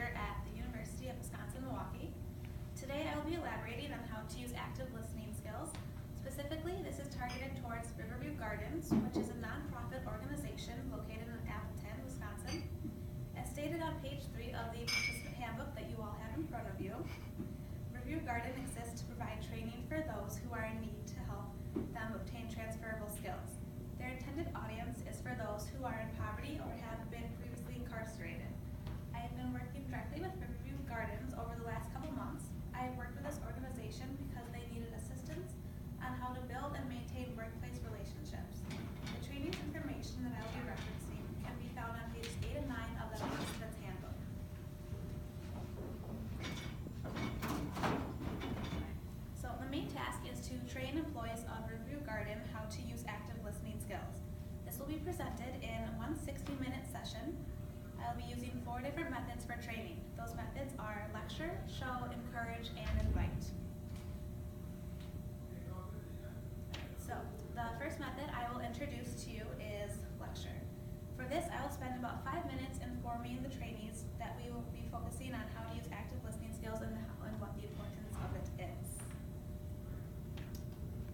major at the University of Wisconsin-Milwaukee. Today I will be elaborating on how to use active listening skills. Specifically, this is targeted towards Riverview Gardens, which is a nonprofit organization located in Appleton, Wisconsin. As stated on page 3 of the participant handbook that you all have in front of you, Riverview Garden exists to provide training for those who are in need to help them obtain transferable skills. Their intended audience is for those who are in poverty or have been previously incarcerated. I have been working directly with Riverview Gardens over the last couple months. I have worked with this organization because they needed assistance on how to build and maintain workplace relationships. The training information that I will be referencing can be found on pages 8 and 9 of the participant's handbook. So the main task is to train employees of Riverview Garden how to use active listening skills. This will be presented in one 60-minute session. I'll be using 4 different methods for training. Those methods are lecture, show, encourage, and invite. So the first method I will introduce to you is lecture. For this, I will spend about 5 minutes informing the trainees that we will be focusing on how to use active listening skills and what the importance of it is.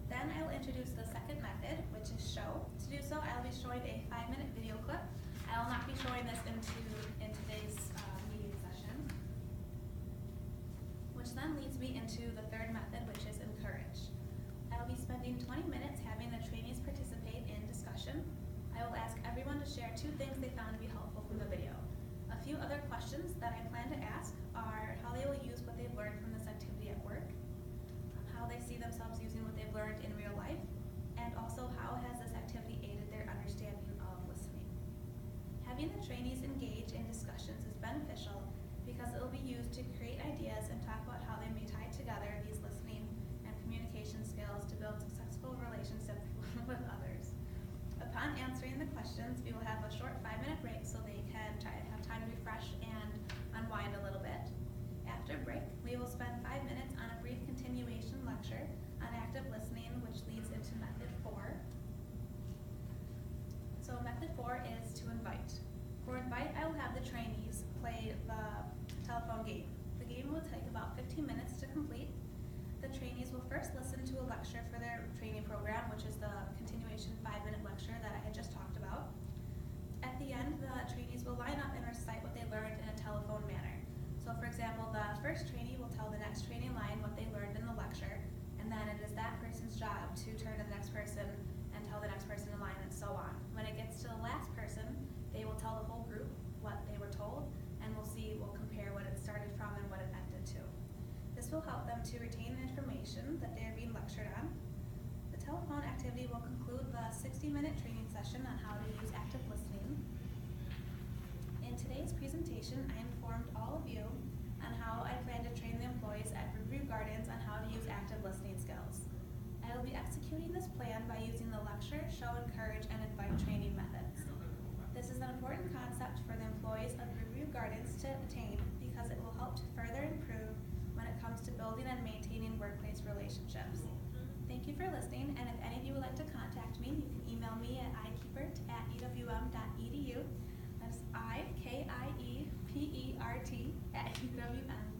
Then I will introduce the second method, which is show. To do so, I will be showing a 5-minute video clip. I will not be showing this in today's meeting session, which then leads me into the third method, which is encourage. I will be spending 20 minutes having the trainees participate in discussion. I will ask everyone to share 2 things they found to be helpful from the video. A few other questions that I plan to ask are how they will use what they've learned from this activity at work, how they see themselves using what they've learned in real life, and also how has this activity aided their understanding of listening. Having the trainees engage in discussions is beneficial because it will be used to create ideas and talk about how they may tie together these listening and communication skills to build successful relationships with others. Upon answering the questions, we will have a short 5-minute break so they can have time to refresh and unwind a little bit. After break, we will spend 5 minutes on a brief continuation lecture on active listening, which leads into method 4. So method 4 is to invite. For invite, I will have the trainees play the telephone game. The game will take about 15 minutes to complete. The trainees will first listen to a lecture for their training program, which is the continuation 5-minute lecture that I had just talked about. At the end, the trainees will line up and recite what they learned in a telephone manner. So for example, the first trainee will tell the next trainee line what they learned in the lecture, and then it is that person's job to turn to the next person and tell the next person in line, and so on. When it gets to the last person, they will tell the whole group what they were told, and we'll compare what it started from and what it ended to. This will help them to retain the information that they are being lectured on. The telephone activity will conclude the 60-minute training session on how to use active listening. In today's presentation, I informed all of you on how I plan to train the employees at Riverview Gardens on how to use active listening skills. I will be executing this plan by using the lecture, show, encourage, and invite training methods. This is an important concept for the employees of Riverview Gardens to attain because it will help to further improve when it comes to building and maintaining workplace relationships. Thank you for listening, and if any of you would like to contact me, you can email me at ikiepert@uwm.edu. That's IKIEPERT@uwm.edu.